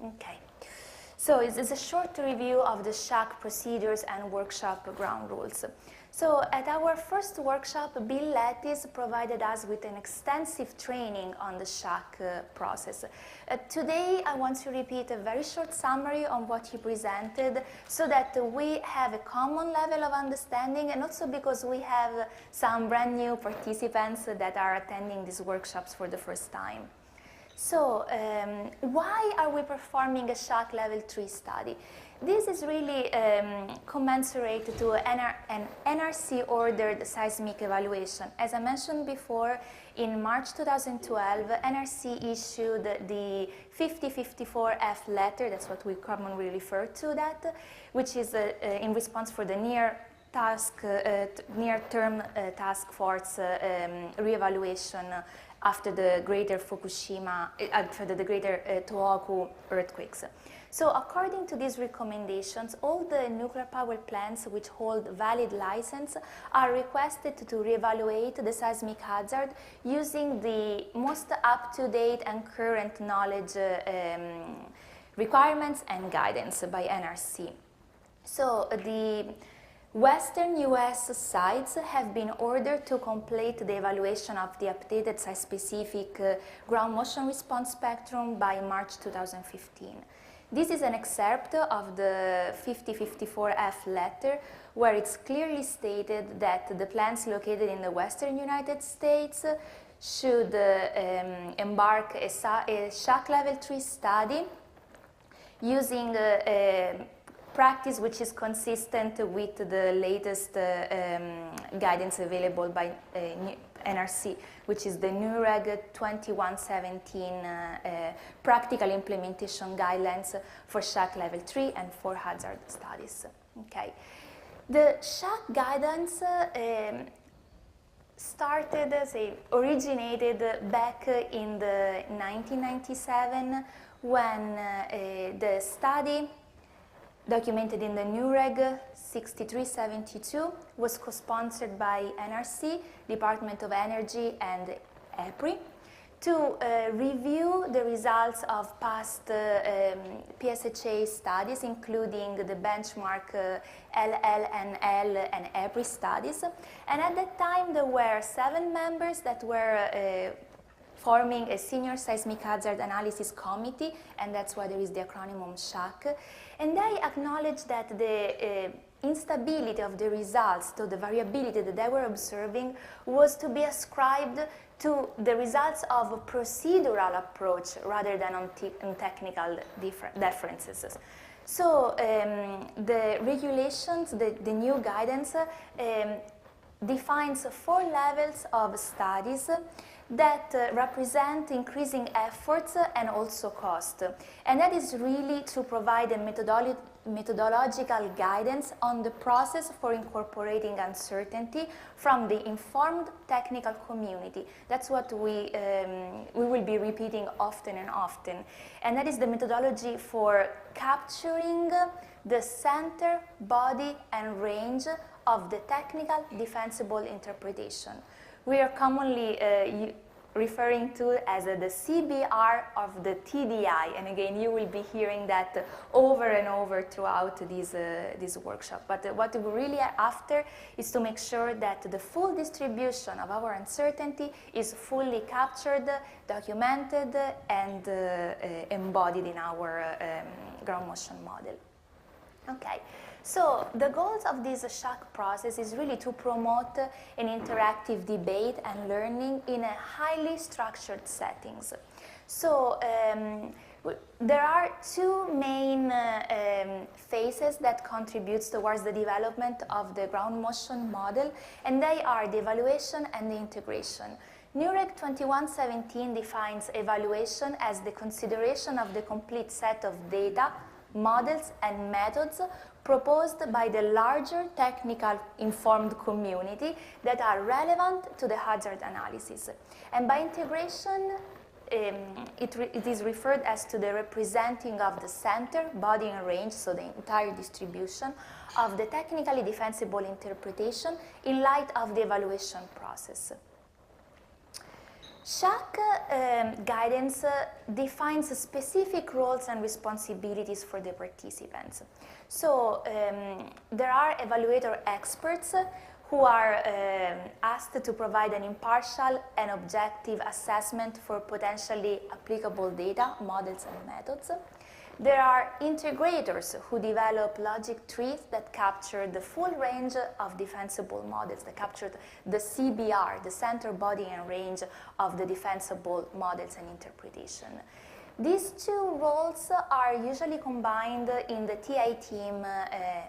Okay. So it's a short review of the shock procedures and workshop ground rules. So at our first workshop, Bill Lattis provided us with an extensive training on the shock process. Today, I want to repeat a very short summary on what he presented so that we have a common level of understanding, and also because we have some brand new participants that are attending these workshops for the first time. So, why are we performing a shock level 3 study? This is really commensurate to an NRC-ordered seismic evaluation. As I mentioned before, in March 2012, NRC issued the 5054F letter, that's what we commonly refer to that, which is in response for the near-term task force reevaluation after the greater Fukushima, after the greater Tohoku earthquakes. So according to these recommendations, all the nuclear power plants which hold valid license are requested to reevaluate the seismic hazard using the most up-to-date and current knowledge requirements and guidance by NRC. So the Western US sites have been ordered to complete the evaluation of the updated site-specific ground motion response spectrum by March 2015. This is an excerpt of the 5054F letter where it's clearly stated that the plants located in the Western United States should embark a shock level 3 study using practice which is consistent with the latest guidance available by NRC, which is the NUREG 2117 practical implementation guidelines for shock level 3 and for hazard studies. Okay. The shock guidance originated back in the 1997 when the study documented in the NUREG 6372 was co-sponsored by NRC, Department of Energy, and EPRI to review the results of past PSHA studies, including the benchmark LLNL and EPRI studies. And at that time, there were 7 members that were forming a senior seismic hazard analysis committee, and that's why there is the acronym SHAC. And they acknowledged that the instability of the results, to the variability that they were observing, was to be ascribed to the results of a procedural approach rather than on technical differences. So the regulations, the new guidance, defines 4 levels of studies that represent increasing efforts and also cost. And that is really to provide a methodological guidance on the process for incorporating uncertainty from the informed technical community. That's what we will be repeating often and often. And that is the methodology for capturing the center, body, and range of the technical defensible interpretation. We are commonly referring to as the CBR of the TDI, and again, you will be hearing that over and over throughout this workshop. But what we're really after is to make sure that the full distribution of our uncertainty is fully captured, documented, and embodied in our ground motion model. Okay. So the goals of this shock process is really to promote an interactive debate and learning in a highly structured settings. So there are 2 main phases that contribute towards the development of the ground motion model, and they are the evaluation and the integration. NUREG 2117 defines evaluation as the consideration of the complete set of data, models, and methods proposed by the larger technical informed community that are relevant to the hazard analysis. And by integration, it is referred as to the representing of the center, body, and range, so the entire distribution of the technically defensible interpretation in light of the evaluation process. SHAC guidance defines specific roles and responsibilities for the participants. So there are evaluator experts who are asked to provide an impartial and objective assessment for potentially applicable data, models, and methods. There are integrators who develop logic trees that capture the full range of defensible models, that capture the CBR, the center, body, and range of the defensible models and interpretation. These two roles are usually combined in the TI team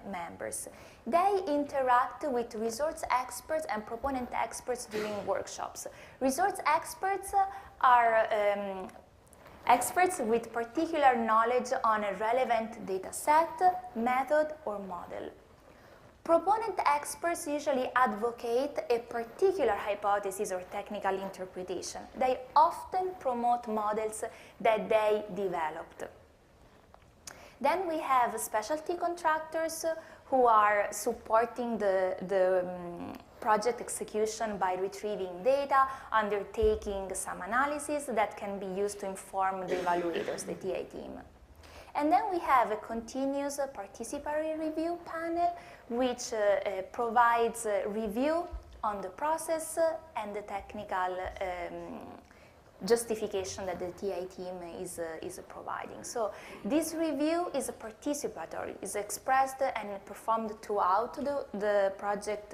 members. They interact with resource experts and proponent experts during workshops. Resource experts are experts with particular knowledge on a relevant data set, method, or model. Proponent experts usually advocate a particular hypothesis or technical interpretation. They often promote models that they developed. Then we have specialty contractors who are supporting the project execution by retrieving data, undertaking some analysis that can be used to inform the evaluators, the TI team. And then we have a continuous participatory review panel, which provides review on the process and the technical justification that the TI team is providing. So this review is participatory, is expressed and performed throughout the project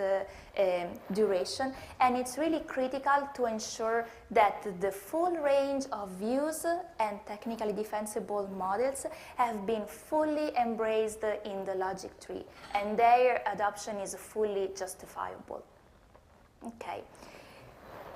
duration, and it's really critical to ensure that the full range of views and technically defensible models have been fully embraced in the logic tree, and their adoption is fully justifiable. Okay.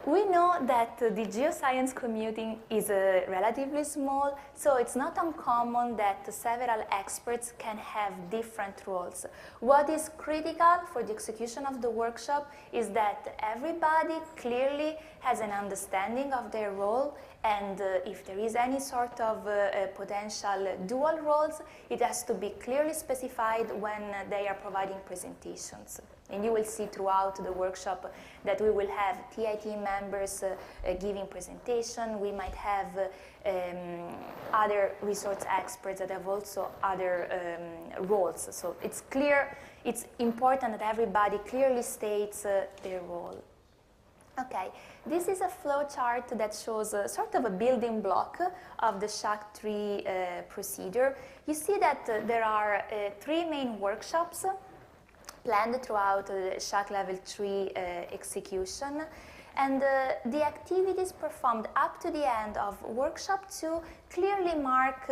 We know that the geoscience community is relatively small, so it's not uncommon that several experts can have different roles. What is critical for the execution of the workshop is that everybody clearly has an understanding of their role, and if there is any sort of potential dual roles, it has to be clearly specified when they are providing presentations. And you will see throughout the workshop that we will have TI team members giving presentation. We might have other resource experts that have also other roles. So it's clear, it's important that everybody clearly states their role. Okay, this is a flow chart that shows sort of a building block of the SHAC tree procedure. You see that there are 3 main workshops planned throughout the SHAC level 3 execution, and the activities performed up to the end of workshop 2 clearly mark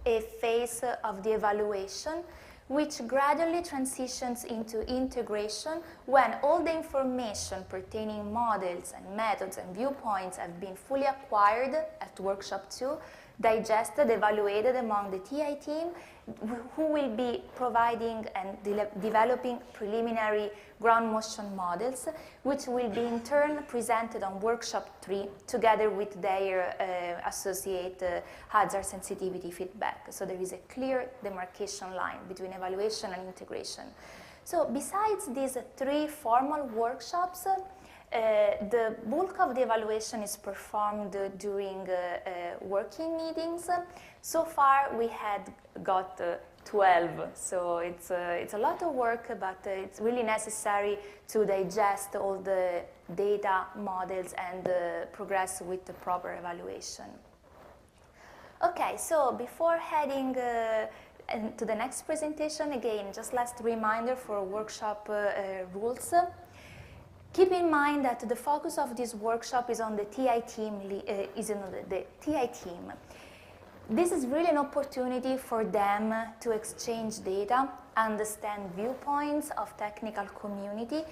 a phase of the evaluation, which gradually transitions into integration when all the information pertaining models and methods and viewpoints have been fully acquired at workshop 2, digested, evaluated among the TI team, who will be providing and developing preliminary ground motion models, which will be in turn presented on workshop 3 together with their associated hazard sensitivity feedback. So there is a clear demarcation line between evaluation and integration. So besides these 3 formal workshops, the bulk of the evaluation is performed during working meetings. So far we had got 12, so it's a lot of work, but it's really necessary to digest all the data, models, and progress with the proper evaluation. Okay, so before heading to the next presentation, again, just last reminder for workshop rules. Keep in mind that the focus of this workshop is on the TI team. The TI team. This is really an opportunity for them to exchange data, understand viewpoints of technical community,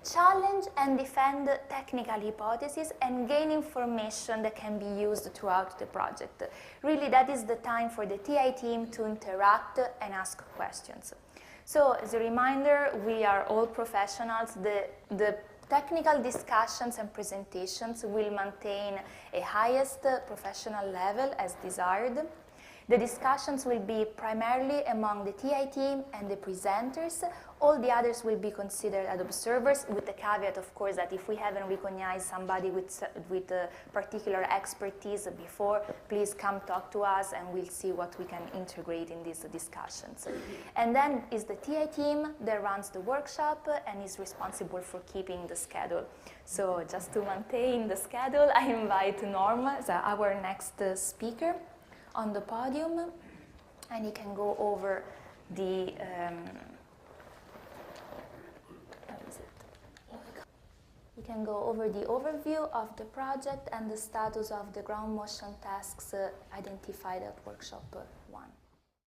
challenge and defend technical hypotheses, and gain information that can be used throughout the project. Really, that is the time for the TI team to interact and ask questions. So, as a reminder, we are all professionals. The technical discussions and presentations will maintain a highest professional level as desired. The discussions will be primarily among the TI team and the presenters. All the others will be considered as observers, with the caveat, of course, that if we haven't recognized somebody with a particular expertise before, please come talk to us and we'll see what we can integrate in these discussions. And then is the TI team that runs the workshop and is responsible for keeping the schedule. So just to maintain the schedule, I invite Norma, our next speaker, on the podium, and he can go over the we can go over the overview of the project and the status of the ground motion tasks identified at workshop